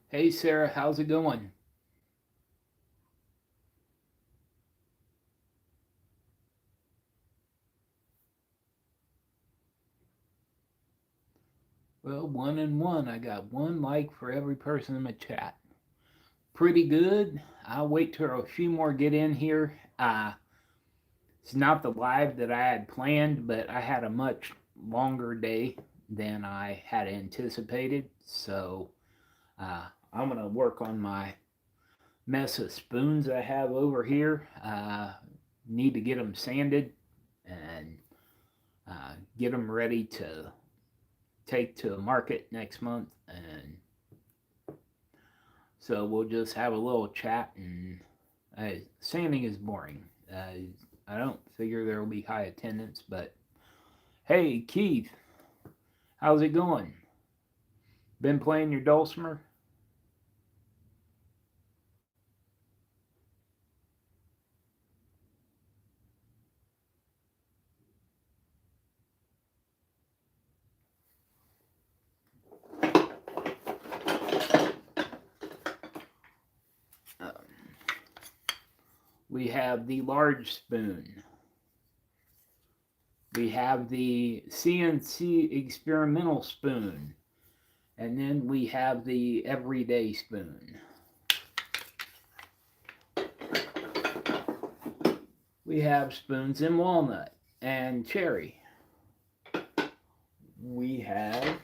Hey Sarah, how's it going? Well, one and one. I got one like for every person in my chat. Pretty good. I'll wait till a few more get in here. It's not the live that I had planned, but I had a much longer day than I had anticipated. So I'm going to work on my mess of spoons I have over here. Need to get them sanded and get them ready to take to market next month. And so we'll just have a little chat. And sanding is boring. I don't figure there will be high attendance, but hey, Keith, how's it going? Been playing your dulcimer? Um, we have the large spoon. We have the CNC experimental spoon. And then we have the everyday spoon. We have spoons in walnut and cherry. We have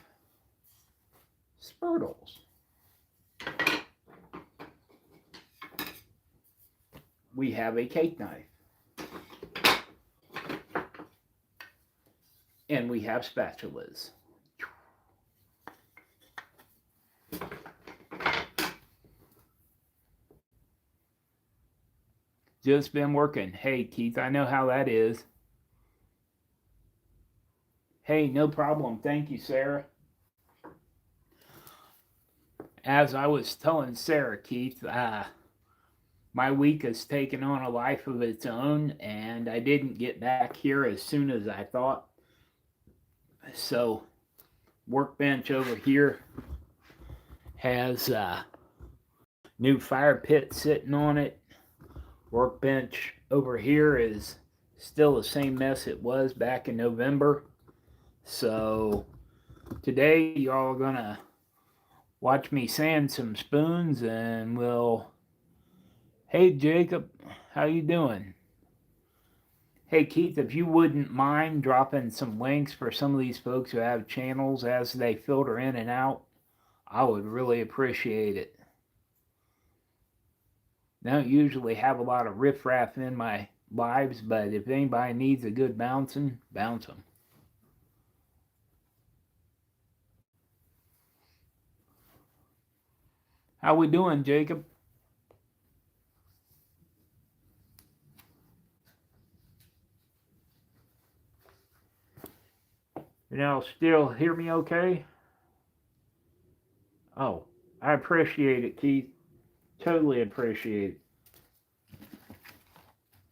spurtles. We have a cake knife. And we have spatulas. Just been working. Hey, Keith, I know how that is. Hey, no problem. Thank you, Sarah. As I was telling Sarah, Keith, my week has taken on a life of its own, and I didn't get back here as soon as I thought. So, workbench over here has a new fire pit sitting on it. Workbench over here is still the same mess it was back in November. So, today, y'all are gonna watch me sand some spoons, and we'll. Hey, Jacob, how you doing? Hey, Keith, if you wouldn't mind dropping some links for some of these folks who have channels as they filter in and out, I would really appreciate it. I don't usually have a lot of riffraff in my lives, but if anybody needs a good bouncing, bounce them. How we doing, Jacob? You know, still hear me okay? Oh, I appreciate it, Keith. Totally appreciate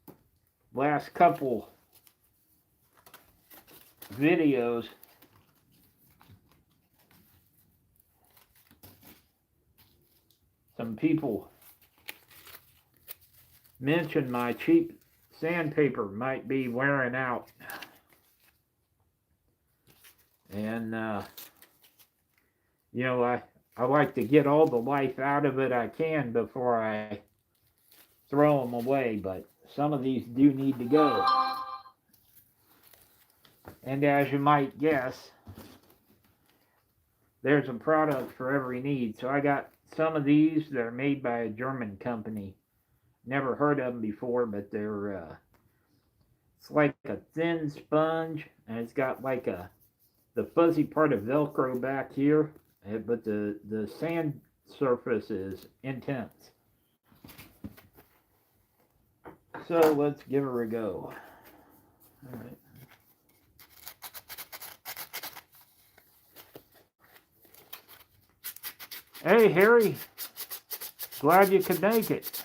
it. Last couple videos, some people mentioned my cheap sandpaper might be wearing out. And, you know, I like to get all the life out of it I can before I throw them away, but some of these do need to go. And as you might guess, there's a product for every need. So I got some of these that are made by a German company. Never heard of them before, but they're it's like a thin sponge, and it's got like the fuzzy part of Velcro back here, but the sand surface is intense. So let's give her a go. All right. Hey, Harry. Glad you could make it.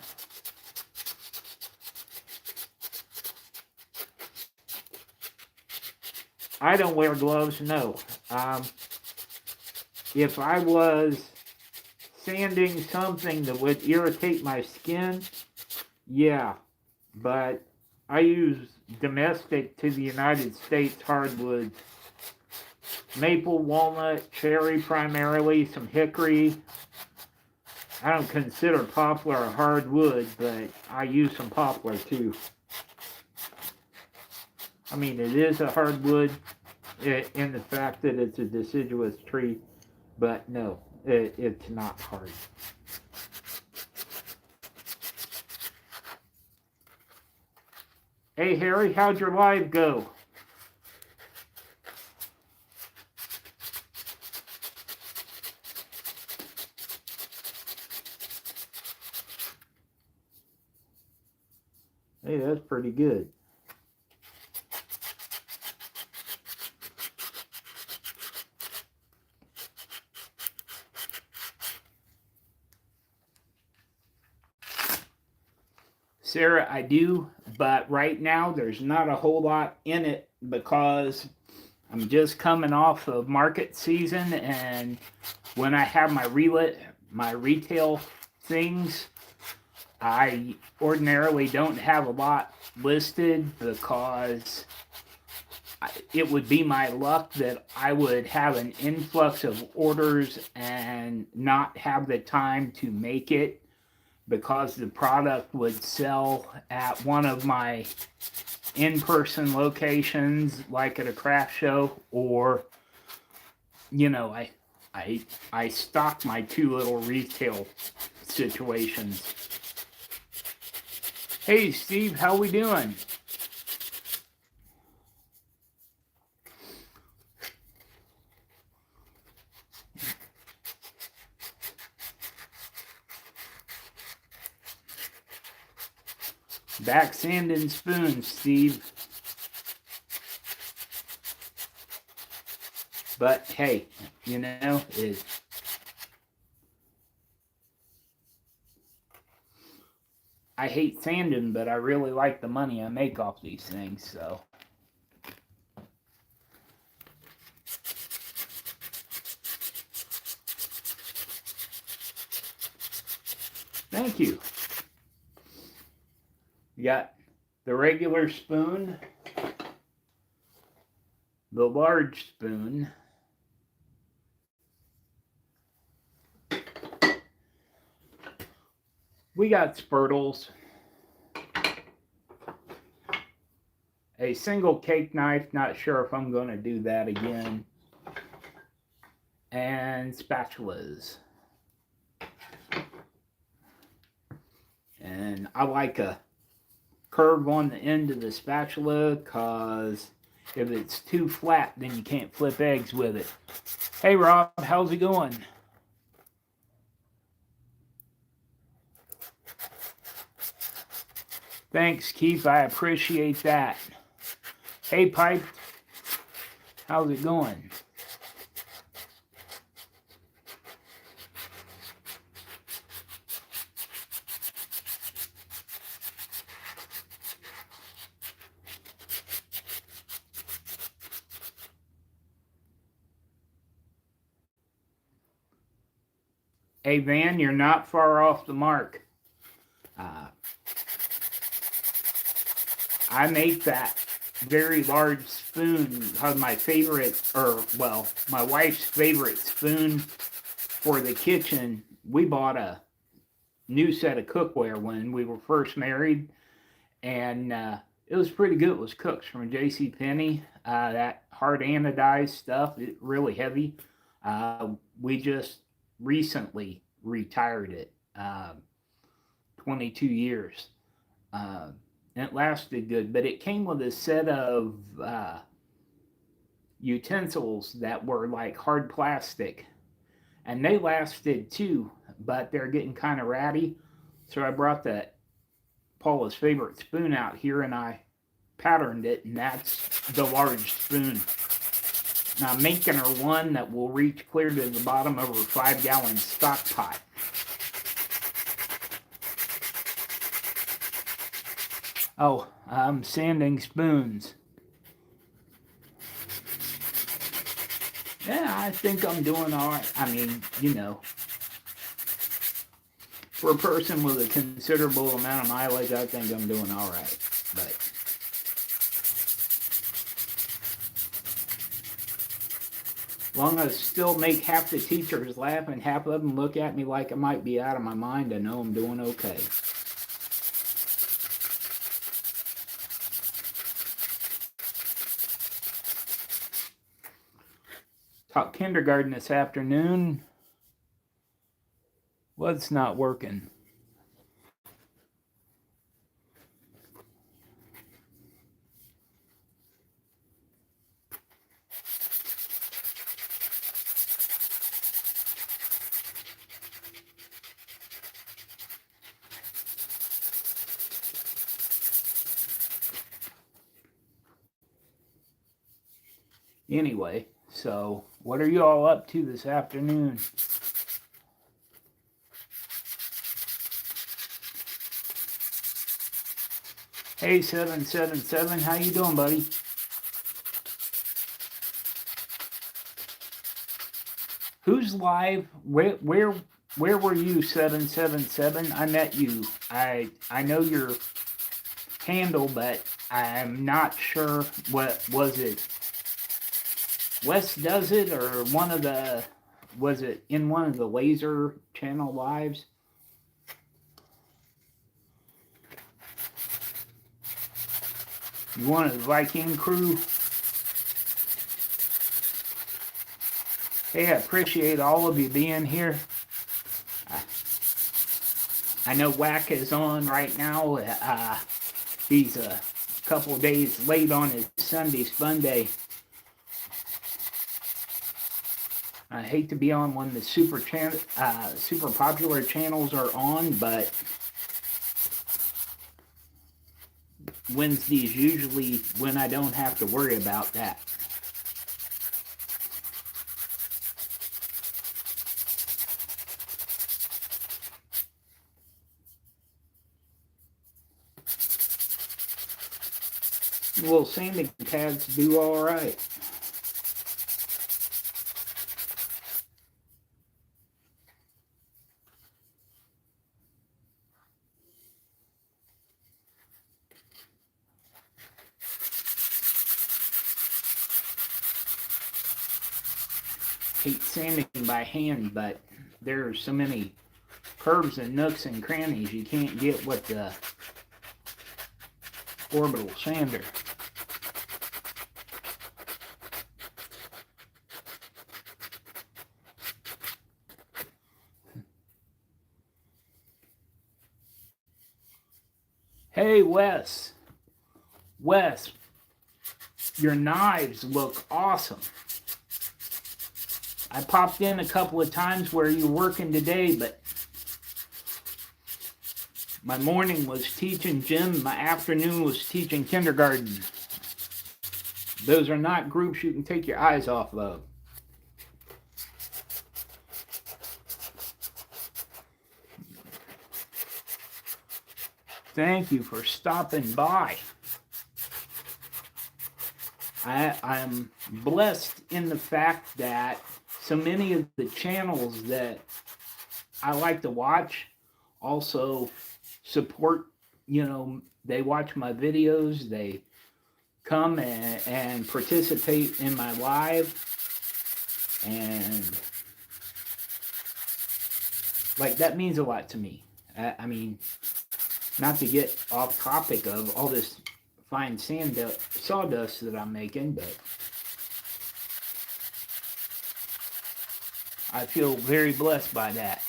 I don't wear gloves, no. If I was sanding something that would irritate my skin, yeah. But I use domestic to the United States hardwoods. Maple, walnut, cherry primarily, some hickory. I don't consider poplar a hardwood, but I use some poplar too. I mean, it is a hardwood in the fact that it's a deciduous tree, but no, it's not hard. Hey Harry, how'd your live go? Hey, that's pretty good. Sarah, I do, but right now there's not a whole lot in it because I'm just coming off of market season, and when I have my retail things, I ordinarily don't have a lot listed because it would be my luck that I would have an influx of orders and not have the time to make it because the product would sell at one of my in-person locations, like at a craft show, or I stock my two little retail situations. Hey Steve, how we doing? Back sanding spoons, Steve. But hey, I hate sanding, but I really like the money I make off these things, so. Thank you. You got the regular spoon, the large spoon, we got spurtles, a single cake knife, not sure if I'm going to do that again, and spatulas. And I like a curve on the end of the spatula because if it's too flat, then you can't flip eggs with it. Hey Rob, how's it going? Thanks, Keith. I appreciate that. Hey Pipe, how's it going? Hey Van, you're not far off the mark. I make that very large spoon because my wife's favorite spoon for the kitchen. We bought a new set of cookware when we were first married, and it was pretty good. It was Cook's from JCPenney. That hard anodized stuff, it's really heavy. We just recently retired it, 22 years. And it lasted good, but it came with a set of utensils that were like hard plastic, and they lasted too, but they're getting kind of ratty. So I brought that Paula's favorite spoon out here, and I patterned it, and that's the large spoon. And I'm making her one that will reach clear to the bottom of her 5-gallon stock pot. Oh, I'm sanding spoons. Yeah, I think I'm doing all right. I mean, for a person with a considerable amount of mileage, I think I'm doing all right. But as long as I still make half the teachers laugh and half of them look at me like I might be out of my mind, I know I'm doing okay. Taught kindergarten this afternoon. What's not working? Anyway, so what are you all up to this afternoon? Hey, 777, how you doing, buddy? Who's live? Where were you, 777? I met you. I know your handle, but I'm not sure. What was it? Wes does it, or one of the, was it in one of the laser channel lives? You one of the Viking crew? Hey, I appreciate all of you being here. I know Whack is on right now. He's a couple days late on his Sunday Fun Day. I hate to be on when the super popular channels are on, but Wednesday's usually when I don't have to worry about that. Well, sanding pads do all right. Hate sanding by hand, but there are so many curves and nooks and crannies you can't get with the orbital sander. Hey, Wes, your knives look awesome. I popped in a couple of times where you're working today, but my morning was teaching gym, my afternoon was teaching kindergarten. Those are not groups you can take your eyes off of. Thank you for stopping by. I'm blessed in the fact that so many of the channels that I like to watch also support, they watch my videos, they come and participate in my live, and like that means a lot to me. I mean, not to get off topic of all this fine sawdust that I'm making, but I feel very blessed by that.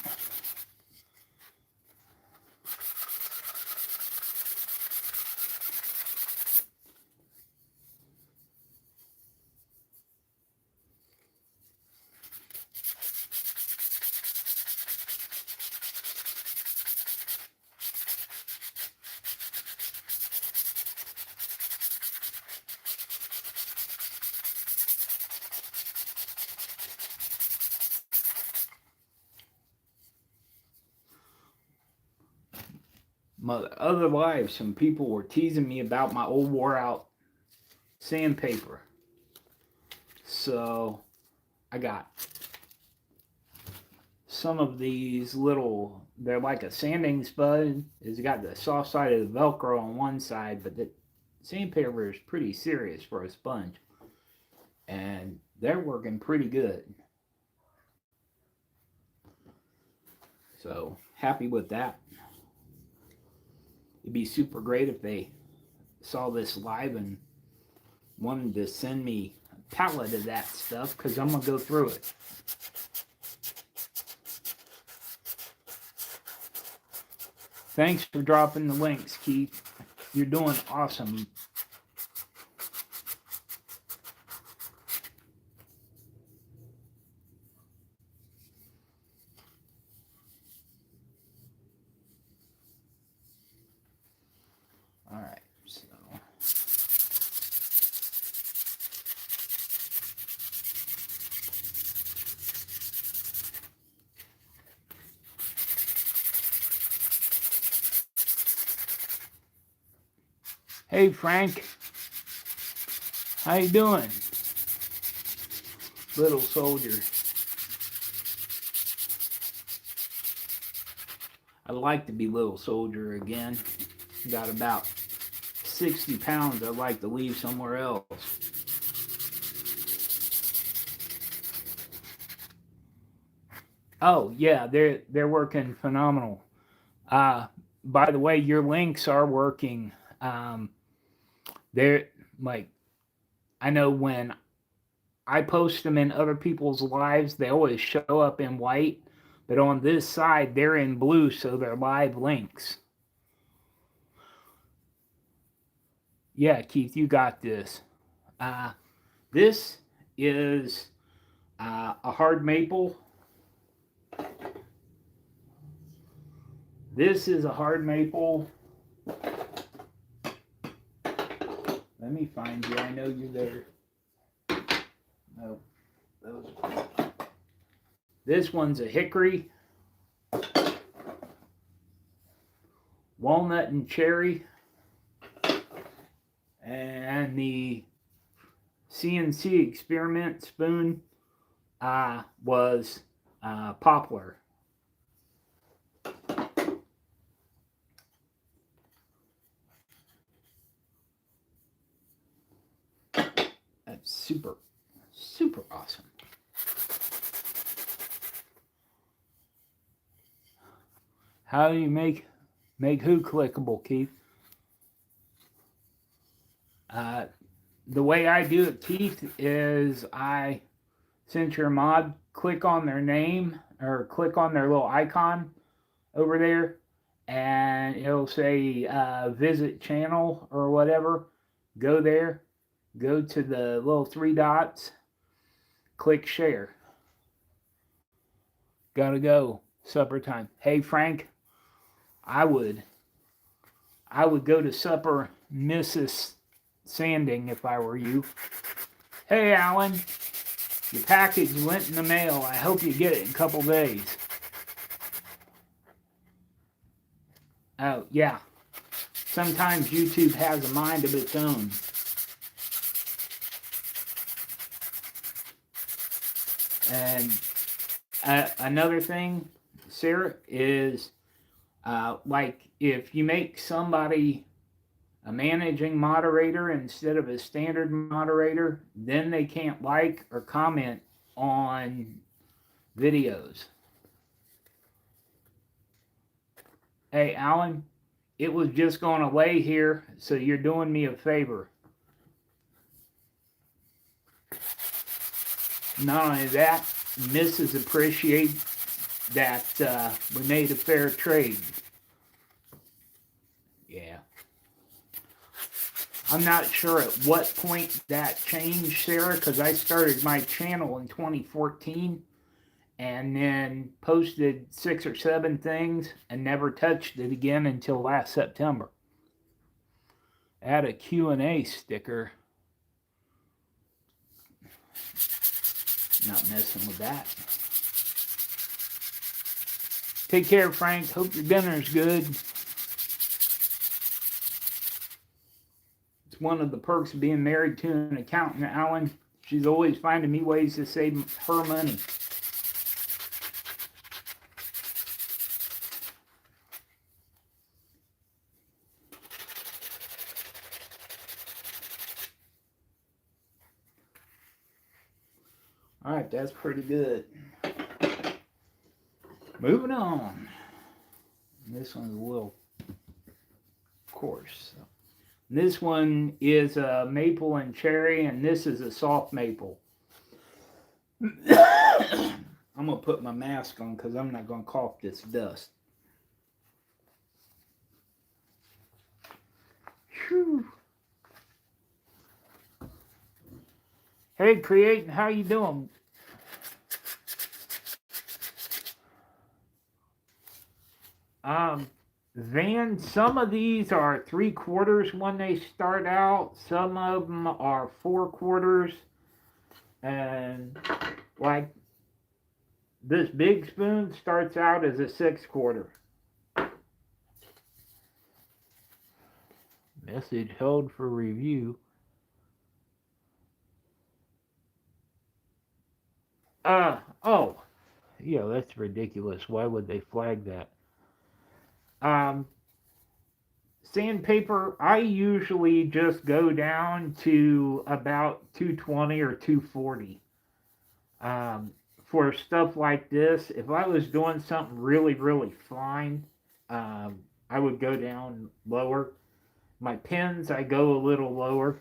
my other live, some people were teasing me about my old wore out sandpaper. So I got some of these little, they're like a sanding spud. It's got the soft side of the Velcro on one side, but the sandpaper is pretty serious for a sponge. And they're working pretty good. So happy with that. It'd be super great if they saw this live and wanted to send me a pallet of that stuff, because I'm going to go through it. Thanks for dropping the links, Keith. You're doing awesome. All right, so. Hey, Frank. How you doing? Little soldier. I'd like to be little soldier again. Got about 60 pounds I'd like to leave somewhere else. Oh yeah, they're working phenomenal. By the way, your links are working. They're like, I know when I post them in other people's lives, they always show up in white, but on this side they're in blue, so they're live links. Yeah, Keith, you got this. This is a hard maple. This is a hard maple. Let me find you. I know you're there. No, those. This one's a hickory, walnut and cherry, and the CNC experiment spoon was poplar. That's super, super awesome. How do you make who clickable, Keith? The way I do it, Keith, is I, since you're a mod, click on their name or click on their little icon over there, and it'll say visit channel or whatever. Go there, go to the little three dots, click share. Gotta go. Supper time. Hey Frank, I would go to supper, Mrs. Sanding, if I were you. Hey Alan, your package went in the mail. I hope you get it in a couple days. Oh yeah, sometimes YouTube has a mind of its own. And another thing, Sarah, is like if you make somebody a managing moderator instead of a standard moderator, then they can't like or comment on videos. Hey, Alan, it was just going to lay here, so you're doing me a favor. Not only that, Mrs. appreciate that we made a fair trade. Yeah. I'm not sure at what point that changed, Sarah, because I started my channel in 2014 and then posted 6 or 7 things and never touched it again until last September. Add a Q&A sticker. Not messing with that. Take care, Frank. Hope your dinner's good. It's one of the perks of being married to an accountant, Alan. She's always finding me ways to save her money. All right, that's pretty good. Moving on. This one's a little coarse. This one is a maple and cherry, and this is a soft maple. I'm going to put my mask on because I'm not going to cough this dust. Whew. Hey, Creating, how you doing? Van, some of these are 3/4 when they start out. Some of them are 4/4. And like this big spoon starts out as a 6/4. Message held for review. Oh. Yeah, that's ridiculous. Why would they flag that? Sandpaper, I usually just go down to about 220 or 240. For stuff like this, if I was doing something really, really fine, I would go down lower. My pens, I go a little lower.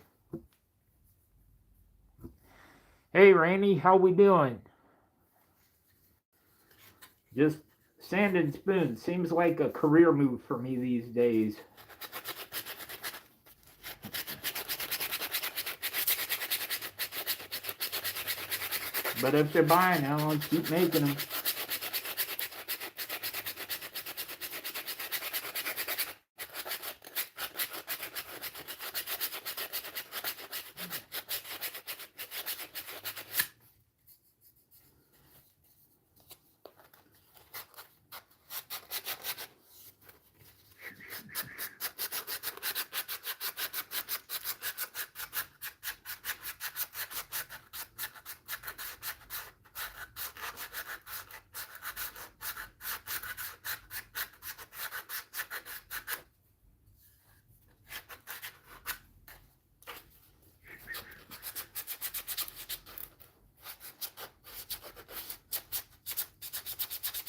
Hey, Randy, how we doing? Just sand and spoon seems like a career move for me these days. But if they're buying, I'll keep making them.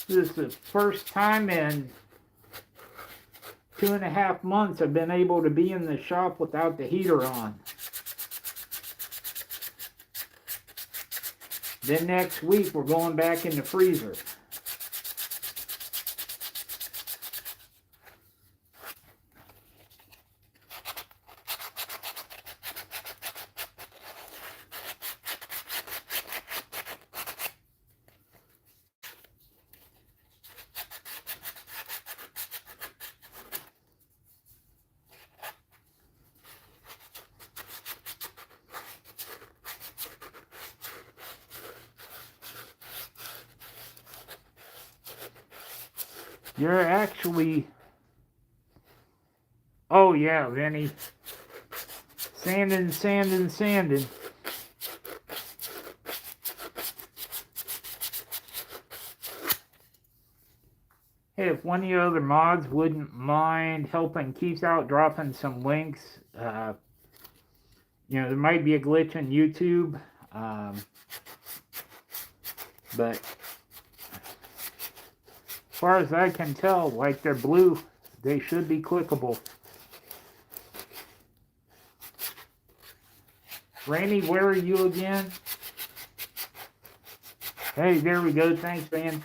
This is the first time in 2.5 months I've been able to be in the shop without the heater on. Then next week we're going back in the freezer. You're actually... Oh yeah, Vinny. Sanding, sanding, sanding. Hey, if one of your other mods wouldn't mind helping Keith out, dropping some links. You know, there might be a glitch in YouTube. But as far as I can tell, like they're blue, they should be clickable. Randy, where are you again? Hey, there we go. Thanks, man.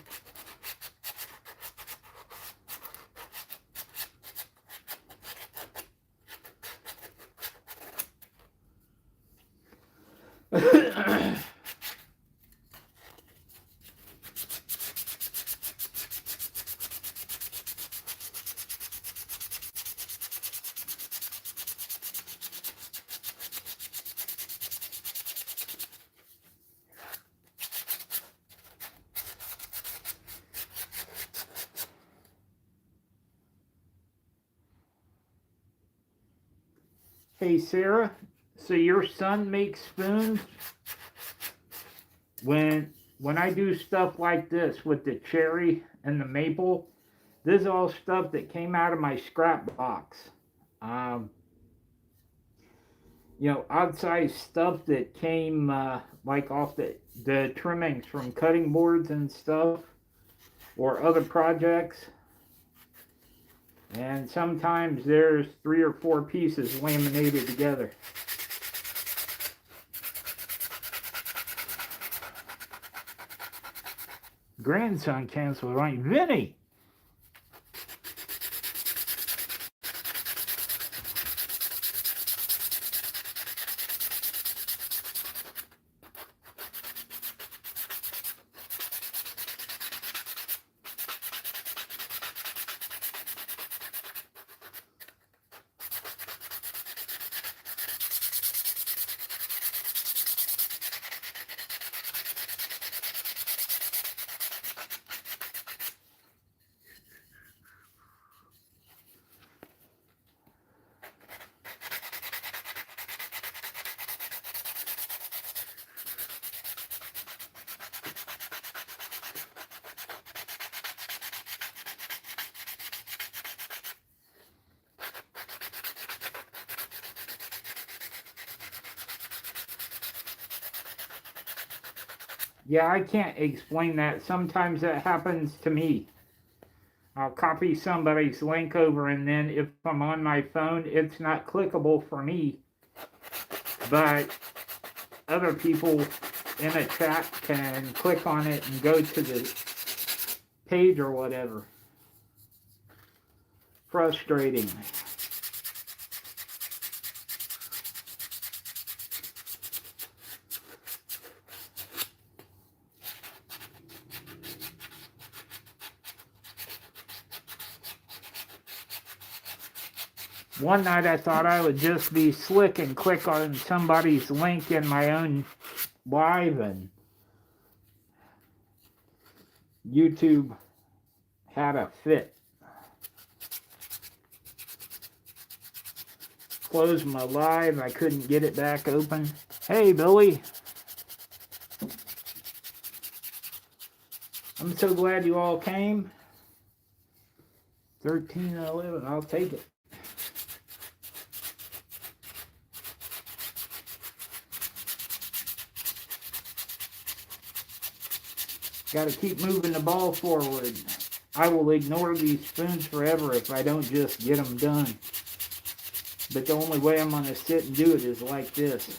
Hey Sarah, so your son makes spoons? When I do stuff like this with the cherry and the maple, this is all stuff that came out of my scrap box. Um, outside stuff that came like off the trimmings from cutting boards and stuff, or other projects. And sometimes there's 3 or 4 pieces laminated together. Grandson canceled on you. Vinny! Yeah, I can't explain that. Sometimes that happens to me. I'll copy somebody's link over, and then if I'm on my phone, it's not clickable for me. But other people in a chat can click on it and go to the page or whatever. Frustrating. One night I thought I would just be slick and click on somebody's link in my own live, and YouTube had a fit. Closed my live, I couldn't get it back open. Hey Billy, I'm so glad you all came. 13 and 11, I'll take it. Got to keep moving the ball forward. I will ignore these spoons forever if I don't just get them done. But the only way I'm going to sit and do it is like this.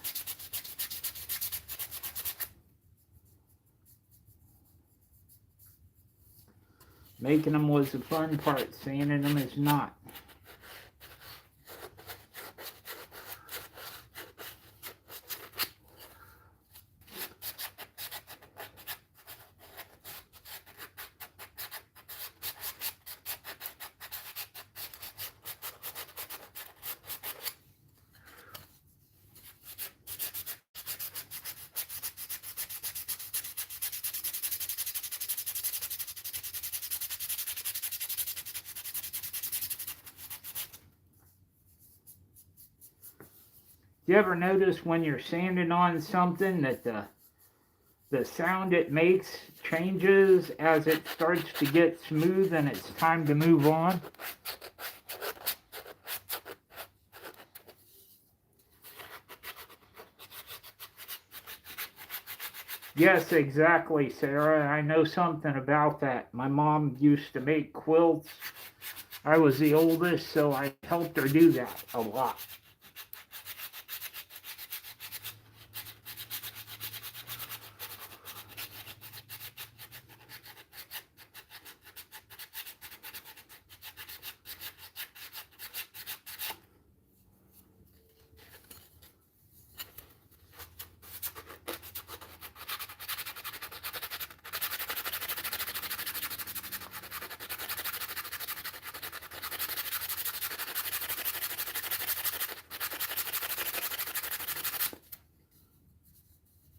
Making them was the fun part. Sanding them is not. You ever notice when you're sanding on something that the sound it makes changes as it starts to get smooth and it's time to move on? Yes, exactly, Sarah. I know something about that. My mom used to make quilts. I was the oldest, so I helped her do that a lot.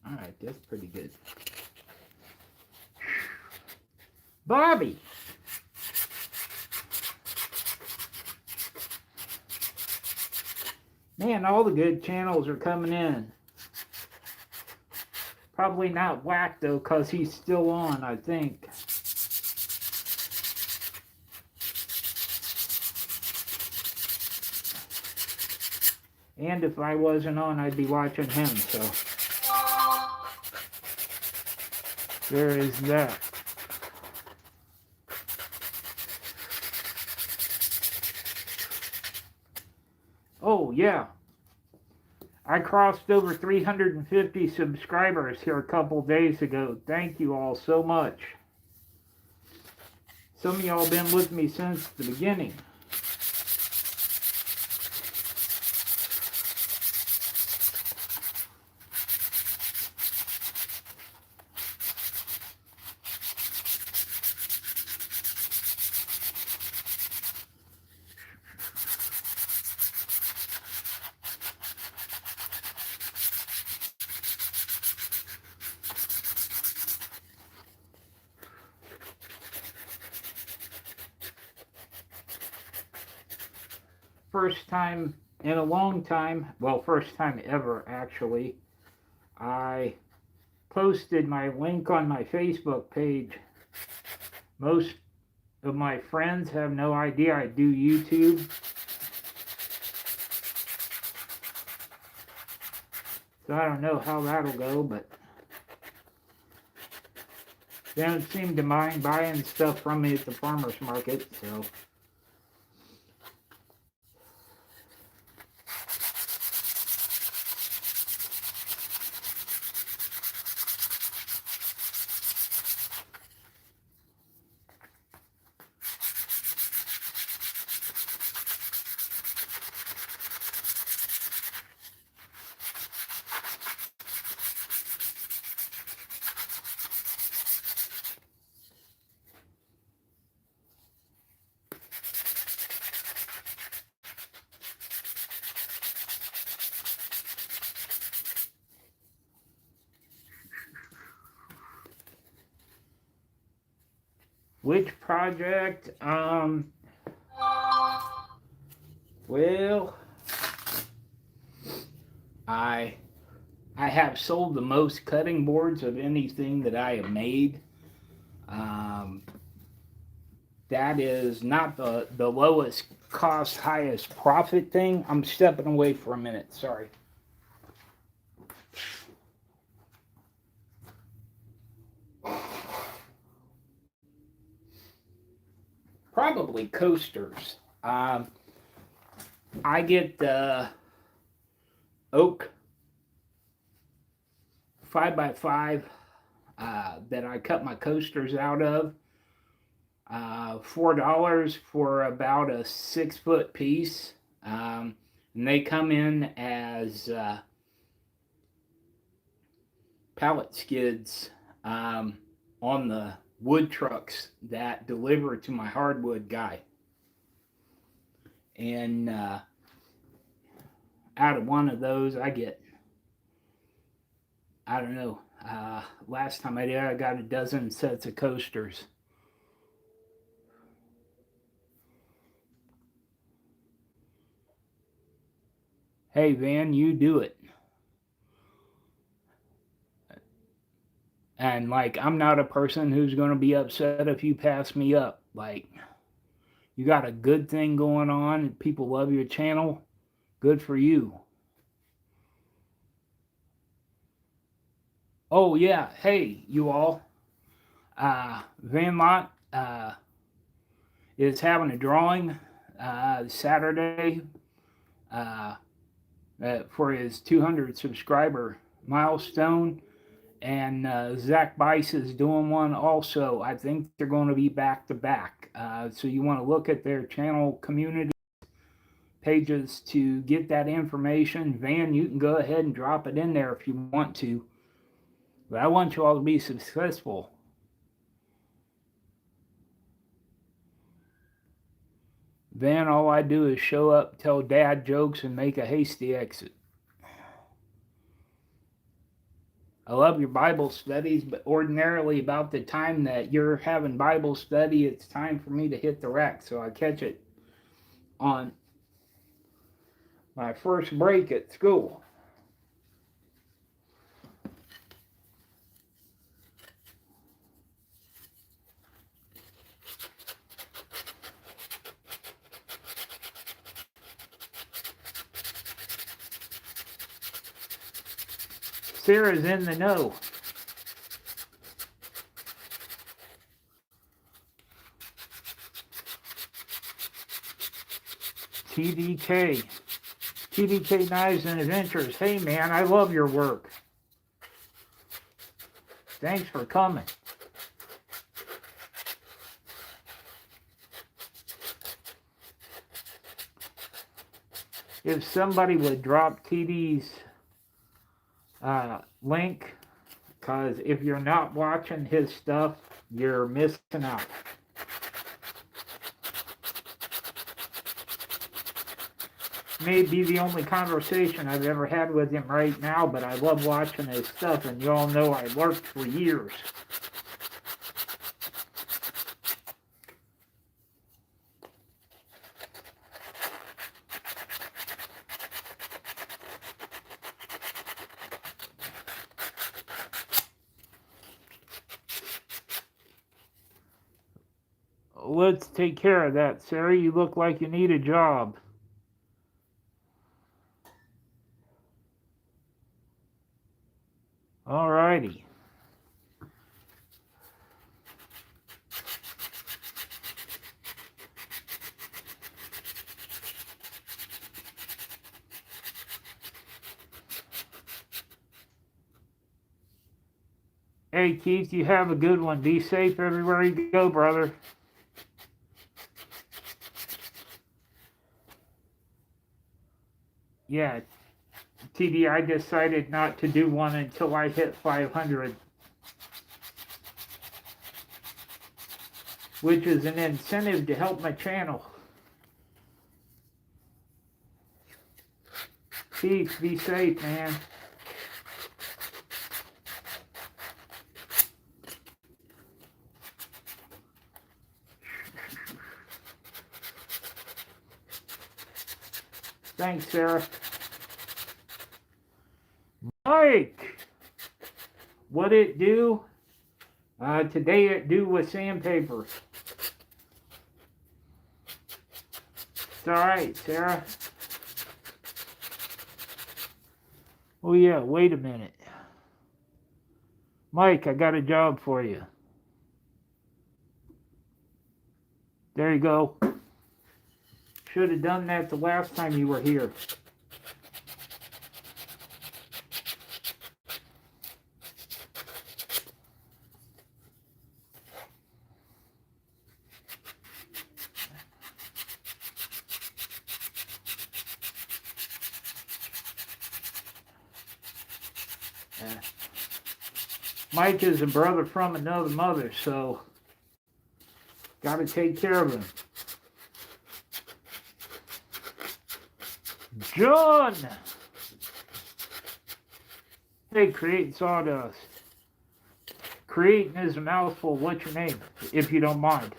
Alright, that's pretty good. Bobby! Man, all the good channels are coming in. Probably not Whack, though, because he's still on, I think. And if I wasn't on, I'd be watching him, so there is that. Oh, yeah. I crossed over 350 subscribers here a couple days ago. Thank you all so much. Some of y'all been with me since the beginning. First time in a long time, well, first time ever actually, I posted my link on my Facebook page. Most of my friends have no idea I do YouTube. So I don't know how that'll go, but they don't seem to mind buying stuff from me at the farmer's market, so. Which project? Well, I have sold the most cutting boards of anything that I have made. That is not the lowest cost, highest profit thing. I'm stepping away for a minute, sorry. Probably coasters. I get the oak 5x5 that I cut my coasters out of. $4 for about a 6-foot piece. And they come in as pallet skids on the wood trucks that deliver to my hardwood guy. And out of one of those, I get, I don't know, last time I did, I got a dozen sets of coasters. Hey, Van, you do it. And, like, I'm not a person who's going to be upset if you pass me up. Like, you got a good thing going on, people love your channel, good for you. Oh, yeah, hey, you all. Van Mott is having a drawing Saturday for his 200 subscriber milestone. And Zach Bice is doing one also. I think they're going to be back to back. So you want to look at their channel community pages to get that information. Van, you can go ahead and drop it in there if you want to. But I want you all to be successful. Van, all I do is show up, tell dad jokes, and make a hasty exit. I love your Bible studies, but ordinarily about the time that you're having Bible study, it's time for me to hit the rack. So I catch it on My first break at school. Sarah's in the know. TDK. TDK Knives and Adventures. Hey man, I love your work. Thanks for coming. If somebody would drop TD's link, because if you're not watching his stuff, you're missing out. May be the only conversation I've ever had with him right now, but I love watching his stuff, and you all know I worked for years. Let's take care of that, Sarah. You look like you need a job. Alrighty. Hey Keith, you have a good one. Be safe everywhere you go, brother. Yeah, TD, I decided not to do one until I hit 500, which is an incentive to help my channel. Keith, be safe, man. Thanks, Sarah. Mike, what it do? Today it do with sandpaper. It's alright, Sarah. Oh yeah, wait a minute. Mike, I got a job for you. There you go. Should have done that the last time you were here. Mike is a brother from another mother, so got to take care of him. John! Hey, Create Sawdust. Creating is a mouthful. What's your name, if you don't mind?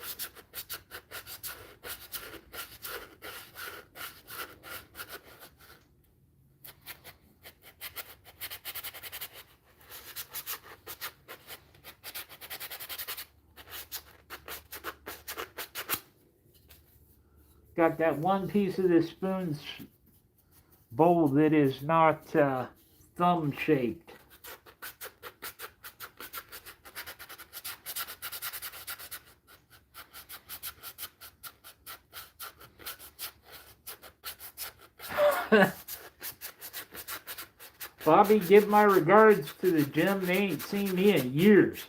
Got that one piece of the spoon's bowl that is not thumb shaped. Bobby, give my regards to the gym. They ain't seen me in years.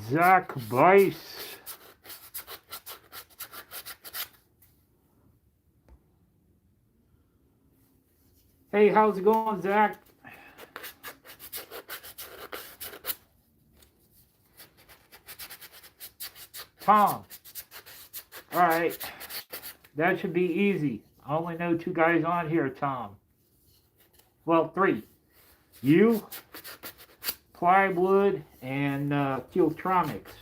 Zach Bice. Hey, how's it going, Zach? Tom. Alright. That should be easy. I only know 2 guys on here, Tom. Well, 3. You, Plywood, and Kiltronics,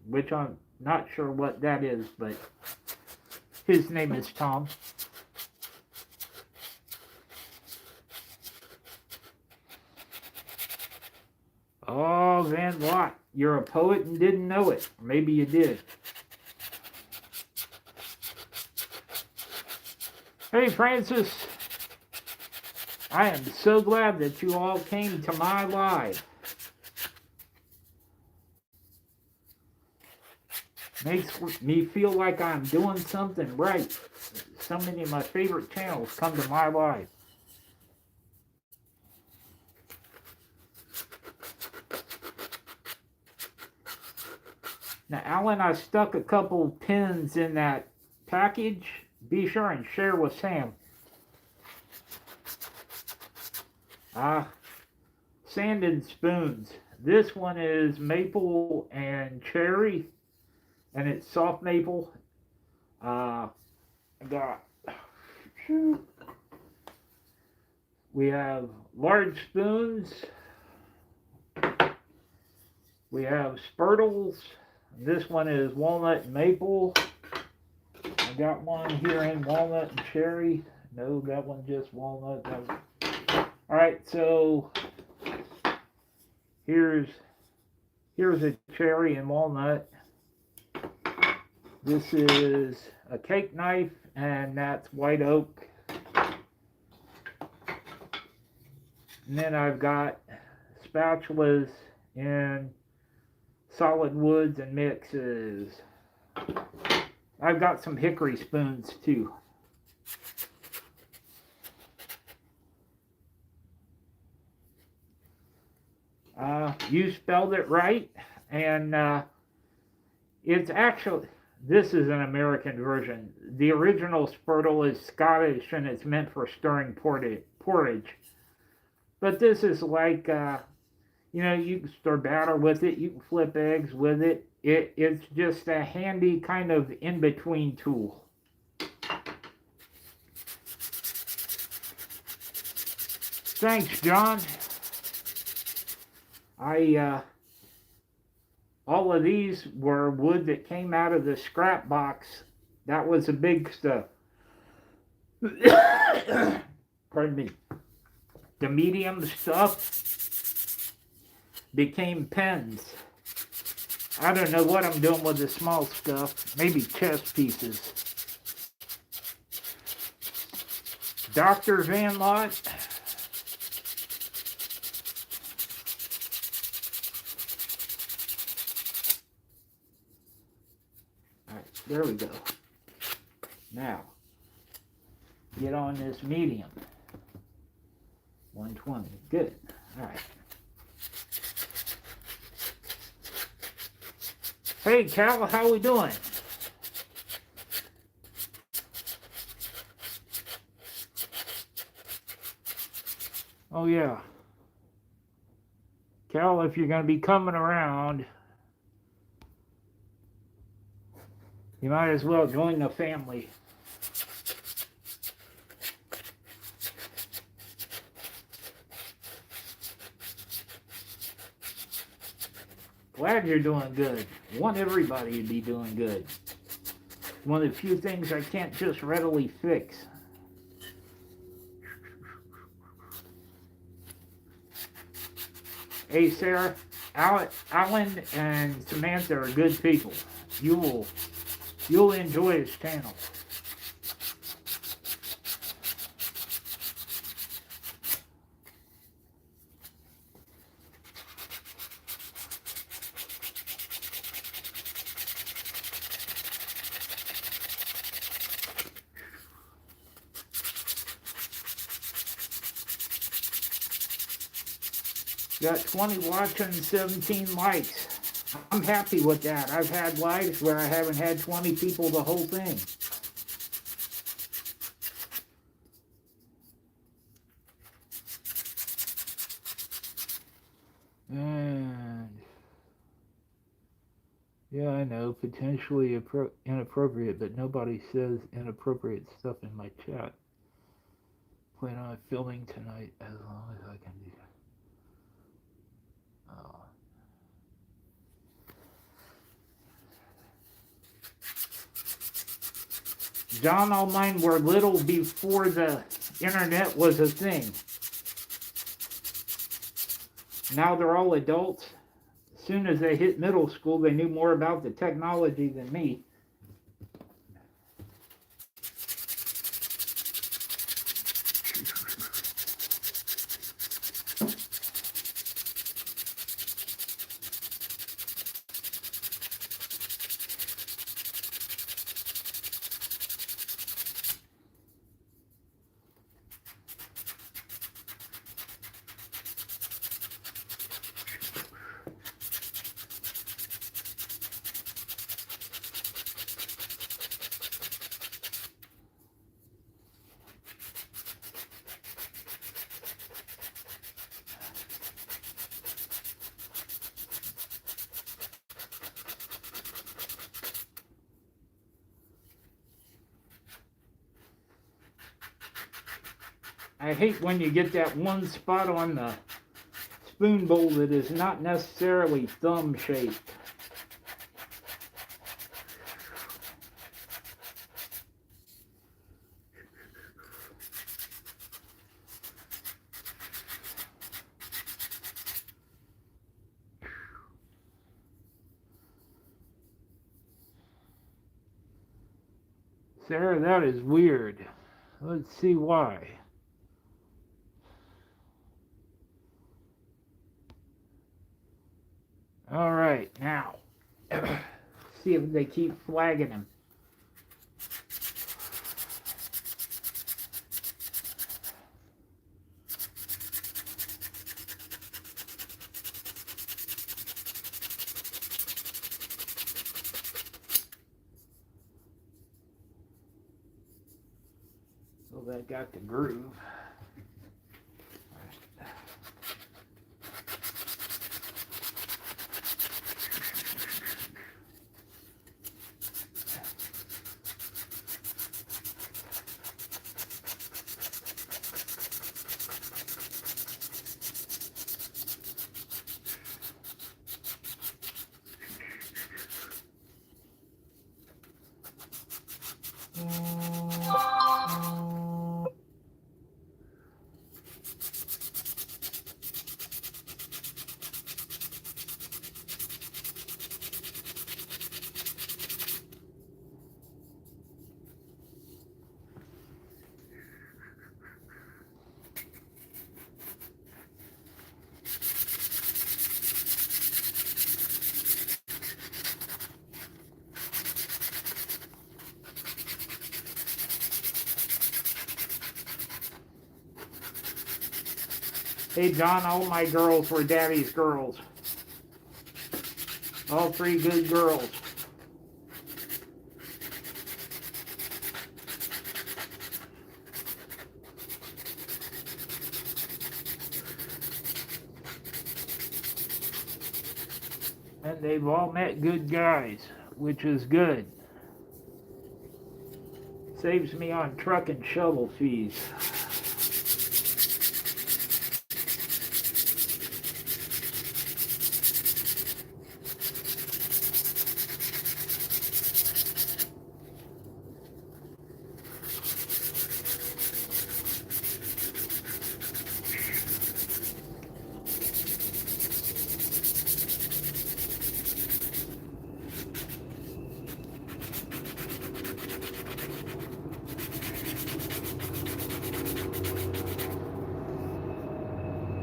which I'm not sure what that is, but his name is Tom. Van Lott. You're a poet and didn't know it. Or maybe you did. Hey, Francis. I am so glad that you all came to my live. Makes me feel like I'm doing something right. So many of my favorite channels come to my live. Now, Alan, I stuck a couple pins in that package. Be sure and share with Sam. Sand and Spoons. This one is maple and cherry, and it's soft maple. We have large spoons. We have Spurtles. This one is walnut and maple. I got one here in walnut and cherry. No, that one just walnut. Alright, so here's a cherry and walnut. This is a cake knife, and that's white oak. And then I've got spatulas in solid woods and mixes. I've got some hickory spoons too. You spelled it right, and it's actually, this is an American version. The original Spurtle is Scottish, and it's meant for stirring porridge. But this is like, you know, you can stir batter with it, you can flip eggs with it. It's just a handy kind of in-between tool. Thanks, John. All of these were wood that came out of the scrap box. That was the big stuff. Pardon me. The medium stuff became pens. I don't know what I'm doing with the small stuff. Maybe chess pieces. Dr. Van Lott. Alright, there we go. Now, get on this medium. 120. Good. Alright. Hey, Cal, how we doing? Oh, yeah. Cal, if you're going to be coming around, you might as well join the family. Glad you're doing good. Want everybody to be doing good. One of the few things I can't just readily fix. Hey, Sarah, Alan and Samantha are good people. You'll enjoy his channel. Got 20 watching, 17 likes. I'm happy with that. I've had lives where I haven't had 20 people the whole thing. And yeah, I know, potentially inappropriate, but nobody says inappropriate stuff in my chat. Plan on filming tonight as long as I can do that. John, all mine were little before the internet was a thing. Now they're all adults. soon as they hit middle school, they knew more about the technology than me. I hate when you get that one spot on the spoon bowl that is not necessarily thumb shaped. Sarah, that is weird. Let's see why. All right, now, see if they keep flagging him. So that got the groove. Hey John, all my girls were daddy's girls. All three good girls. And they've all met good guys, which is good. Saves me on truck and shovel fees.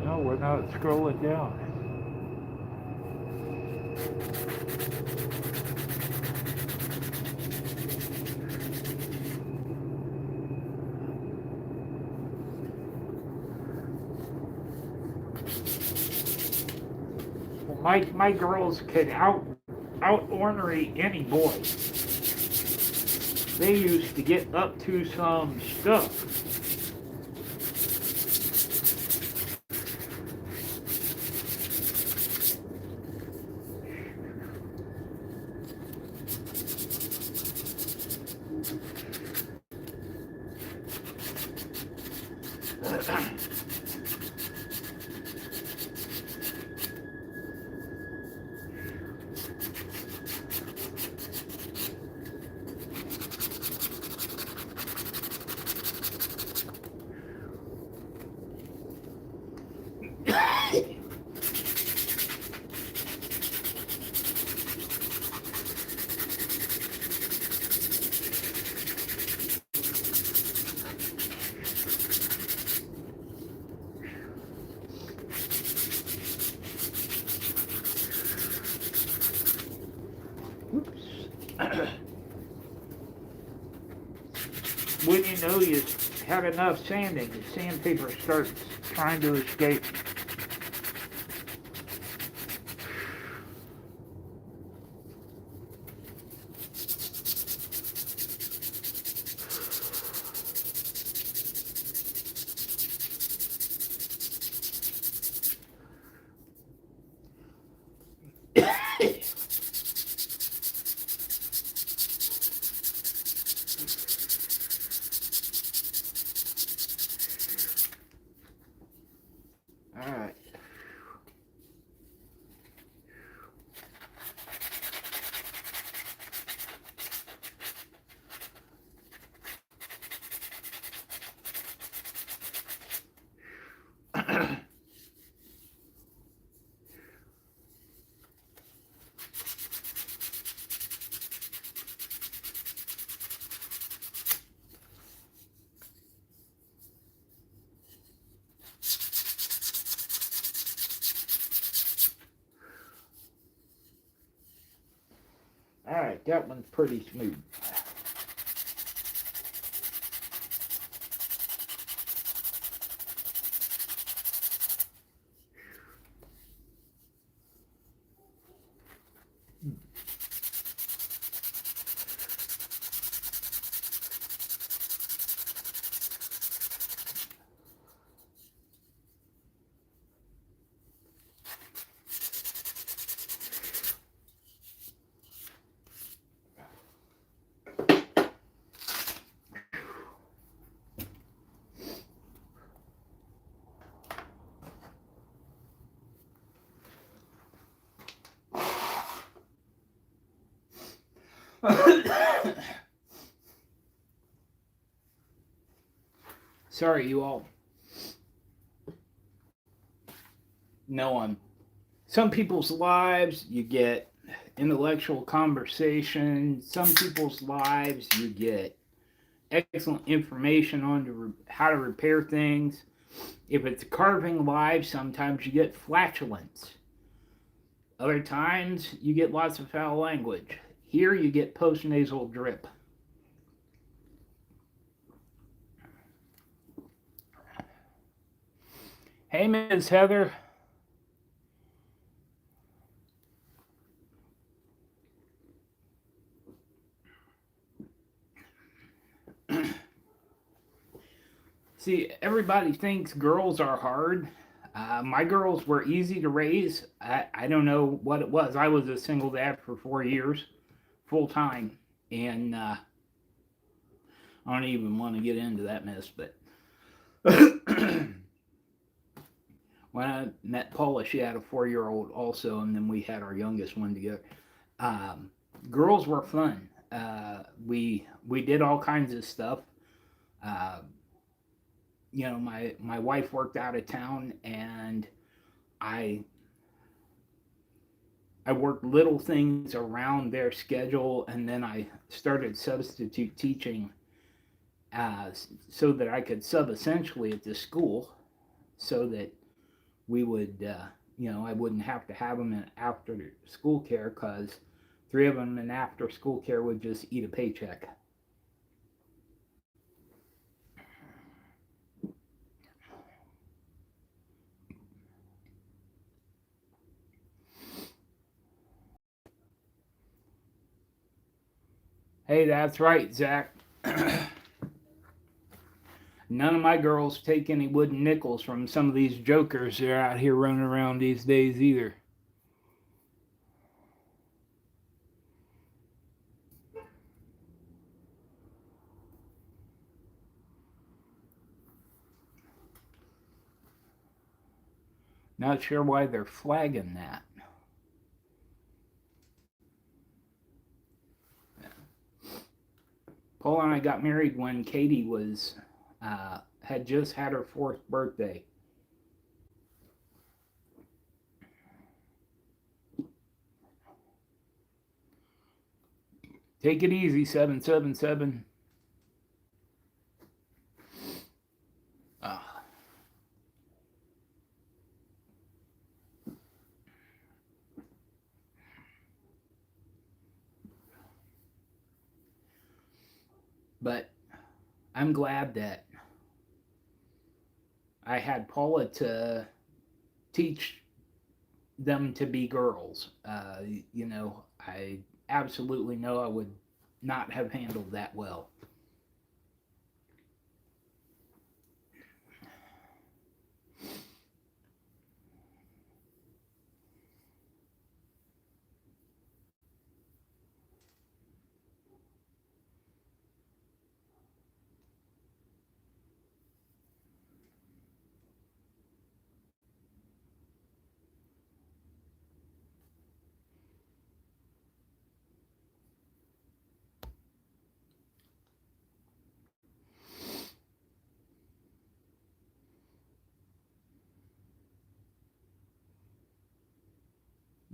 No, we're not scrolling down. Well, my girls could out ornery any boy. They used to get up to some stuff. When you know you had enough sanding, the sandpaper starts trying to escape. All right. All right, that one's pretty smooth. Sorry, you all. No, some people's lives you get intellectual conversation. Some people's lives you get excellent information on how to repair things. If it's carving live, sometimes you get flatulence. Other times you get lots of foul language. Here you get postnasal drip. Hey, Ms. Heather. See, everybody thinks girls are hard. My girls were easy to raise. I don't know what it was. I was a single dad for 4 years, full time. And I don't even want to get into that mess, but when I met Paula, she had a 4-year-old also, and then we had our youngest one together. Girls were fun. We did all kinds of stuff. Uh, my wife worked out of town, and I worked little things around their schedule, and then I started substitute teaching so that I could sub essentially at the school, so that we would, I wouldn't have to have them in after school care, because 3 of them in after school care would just eat a paycheck. Hey, that's right, Zach. None of my girls take any wooden nickels from some of these jokers that are out here running around these days either. Not sure why they're flagging that. Paul and I got married when Katie had just had her 4th birthday. Take it easy, 777. But I'm glad that I had Paula to teach them to be girls. I absolutely know I would not have handled that well.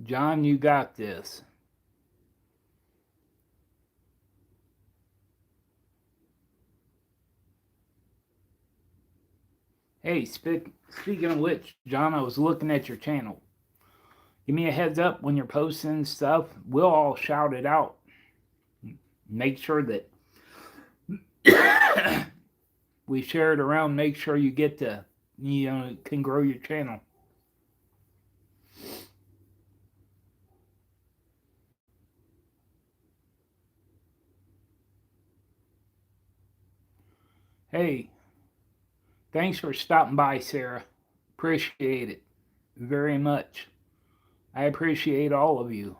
John, you got this. Hey, speaking of which, John, I was looking at your channel. Give me a heads up when you're posting stuff. We'll all shout it out. Make sure that we share it around. Make sure you get to, can grow your channel. Hey, thanks for stopping by, Sarah. Appreciate it very much. I appreciate all of you.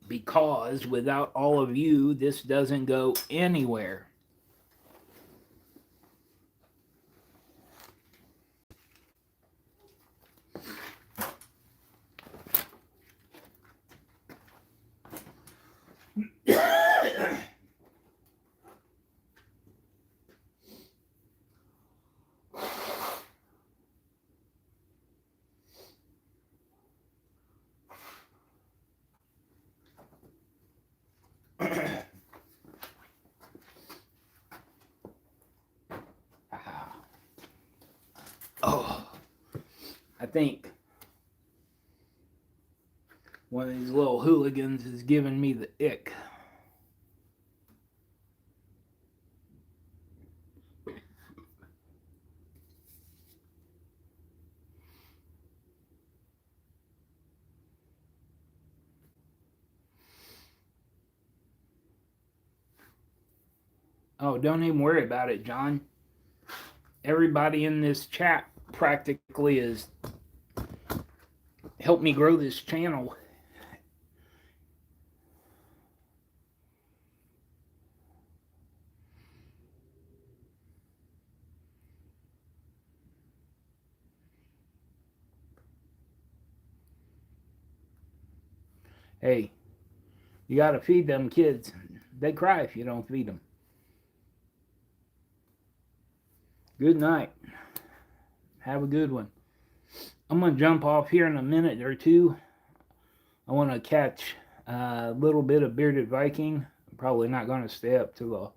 Because without all of you, this doesn't go anywhere. Oh, I think one of these little hooligans is giving me the ick. Oh, don't even worry about it, John. Everybody in this chat practically has helped me grow this channel. Hey, you got to feed them kids. They cry if you don't feed them. Good night. Have a good one. I'm going to jump off here in a minute or two. I want to catch a little bit of Bearded Viking. I'm probably not going to stay up to the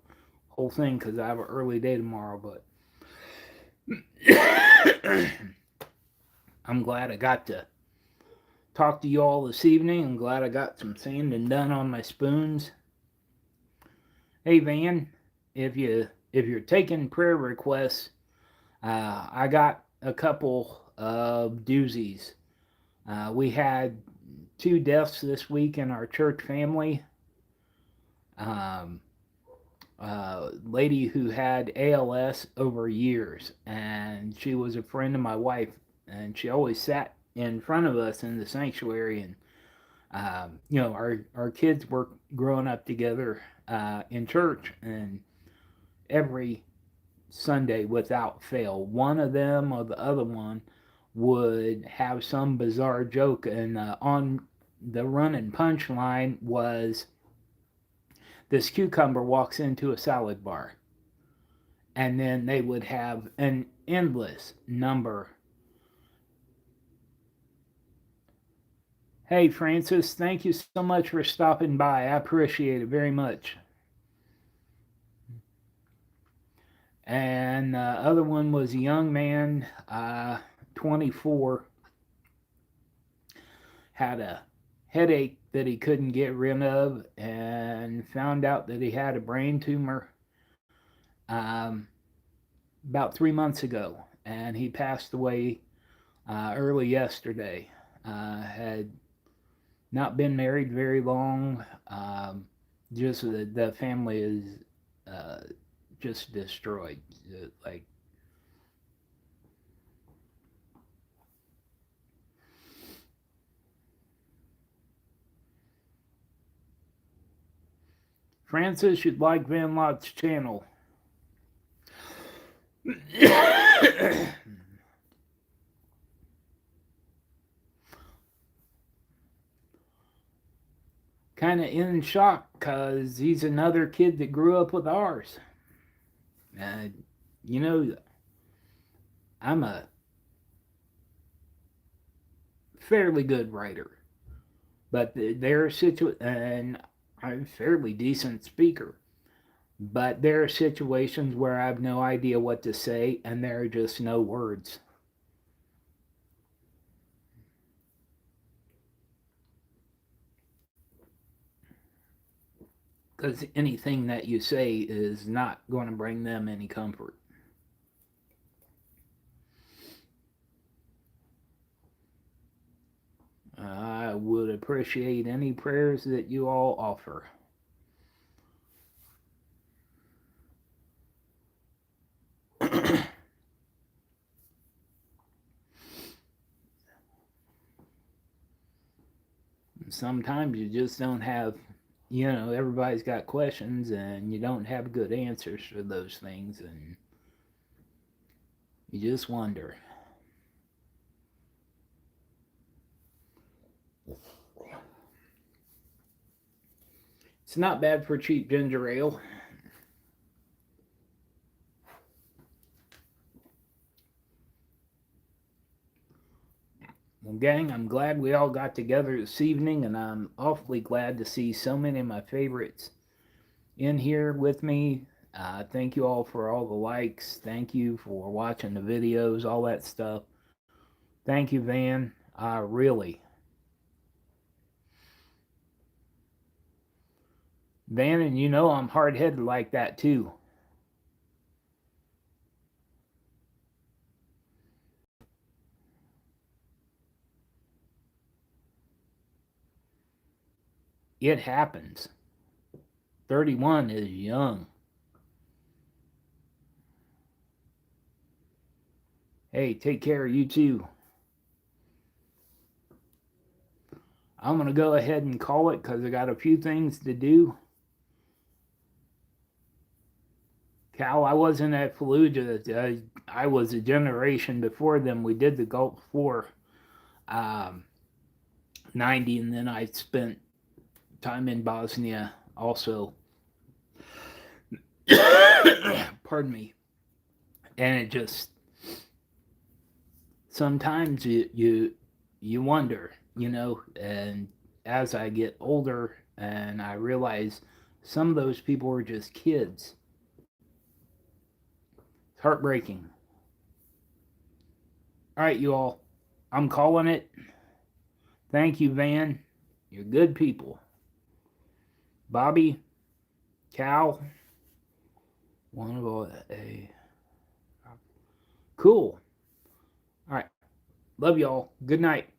whole thing because I have an early day tomorrow, but I'm glad I got to talk to you all this evening. I'm glad I got some sanding done on my spoons. Hey Van, if you're taking prayer requests, I got a couple of doozies. We had 2 deaths this week in our church family. Lady who had ALS over years, and she was a friend of my wife, and she always sat in front of us in the sanctuary, and our kids were growing up together in church, and every Sunday without fail, one of them or the other one would have some bizarre joke, and on the running punchline was this cucumber walks into a salad bar. And then they would have an endless number. Hey, Francis, thank you so much for stopping by. I appreciate it very much. And the other one was a young man, 24, had a headache that he couldn't get rid of, and found out that he had a brain tumor um, about 3 months ago, and he passed away early yesterday. Had not been married very long. Just the family is uh, just destroyed. Like, Francis should like Van Lott's channel. Kind of in shock because he's another kid that grew up with ours. Uh, you know, I'm a fairly good writer, but there are and I'm a fairly decent speaker. But there are situations where I have no idea what to say, and there are just no words. Because anything that you say is not going to bring them any comfort. I would appreciate any prayers that you all offer. Sometimes you just don't have, everybody's got questions and you don't have good answers for those things, and you just wonder. It's not bad for cheap ginger ale. Well, gang, I'm glad we all got together this evening, and I'm awfully glad to see so many of my favorites in here with me. Thank you all for all the likes. Thank you for watching the videos, all that stuff. Thank you, Van. Really. Van, and I'm hard headed like that too. It happens. 31 is young. Hey, take care, you too. I'm going to go ahead and call it because I got a few things to do. Cal, I wasn't at Fallujah. I was a generation before them. We did the Gulf War 90, and then I spent time in Bosnia also. Pardon me. And it just, sometimes you wonder, and as I get older and I realize some of those people were just kids. It's heartbreaking. All right, you all. I'm calling it. Thank you, Van. You're good people. Bobby, Cal, one of a cool. All right. Love y'all. Good night.